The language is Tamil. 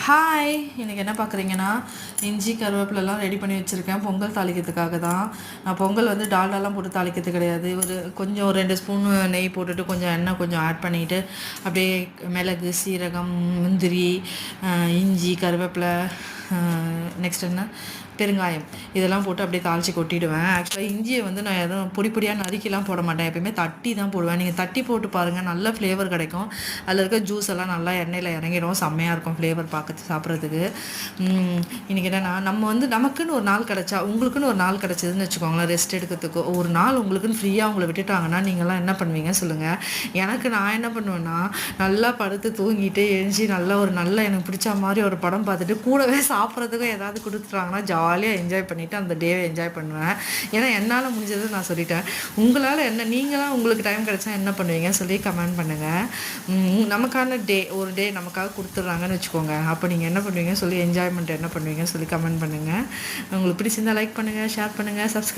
ஹாய், இன்றைக்கி என்ன பார்க்குறீங்கன்னா, இஞ்சி கருவேப்பிலெல்லாம் ரெடி பண்ணி வச்சுருக்கேன் பொங்கல் தாளிக்கிறதுக்காக தான். நான் பொங்கல் வந்து டால்டாலாம் போட்டு தாளிக்கிறது கிடையாது. கொஞ்சம் ஒரு 2 ஸ்பூன் நெய் போட்டுட்டு கொஞ்சம் எண்ணெய் கொஞ்சம் ஆட் பண்ணிவிட்டு அப்படியே மிளகு, சீரகம், முந்திரி, இஞ்சி, கருவேப்பிலை, நெக்ஸ்ட் என்ன பெருங்காயம் இதெல்லாம் போட்டு அப்படியே தாளித்து கொட்டிடுவேன். ஆக்சுவலாக இஞ்சியை வந்து நான் எதுவும் பொடி பொடியாக நறுக்கிலாம் போட மாட்டேன், எப்பயுமே தட்டி தான் போடுவேன். நீங்கள் தட்டி போட்டு பாருங்கள், நல்ல ஃப்ளேவர் கிடைக்கும். அதில் இருக்க ஜூஸ் எல்லாம் நல்லா எண்ணெயில் இறங்கிடும், செம்மையாக இருக்கும் ஃப்ளேவர் பார்க்க சாப்பிட்றதுக்கு. இன்றைக்கி என்னென்னா, நம்ம வந்து நமக்குன்னு ஒரு நாள் கிடச்சா, உங்களுக்குன்னு ஒரு நாள் கிடச்சிதுன்னு வச்சுக்கோங்களேன், ரெஸ்ட் எடுக்கிறதுக்கு ஒரு நாள் உங்களுக்குன்னு ஃப்ரீயாக உங்களை விட்டுட்டாங்கன்னா நீங்கள்லாம் என்ன பண்ணுவீங்க சொல்லுங்கள். எனக்கு நான் என்ன பண்ணுவேன்னா, நல்லா படுத்து தூங்கிட்டு எழுஞ்சி நல்லா எனக்கு பிடிச்ச மாதிரி ஒரு படம் பார்த்துட்டு கூடவே சாப்பிட்றதுக்கும் ஏதாவது கொடுத்துட்டாங்கன்னா ஜாலியாக என்ஜாய் பண்ணிவிட்டு அந்த டேவை என்ஜாய் பண்ணுவேன். ஏன்னா என்னால் முடிஞ்சது நான் சொல்லிட்டேன். உங்களால் என்ன, நீங்களாம் உங்களுக்கு டைம் கிடச்சா என்ன பண்ணுவீங்கன்னு சொல்லி கமெண்ட் பண்ணுங்கள். நமக்கான ஒரு டே நமக்காக கொடுத்துட்றாங்கன்னு வச்சுக்கோங்க, அப்போ நீங்கள் என்ன பண்ணுவீங்கன்னு சொல்லி என்ஜாய்மெண்ட் என்ன பண்ணுவீங்கன்னு சொல்லி கமெண்ட் பண்ணுங்கள். உங்களுக்கு பிடிச்சிருந்தால் லைக் பண்ணுங்கள், ஷேர் பண்ணுங்கள், சப்ஸ்கிரைப்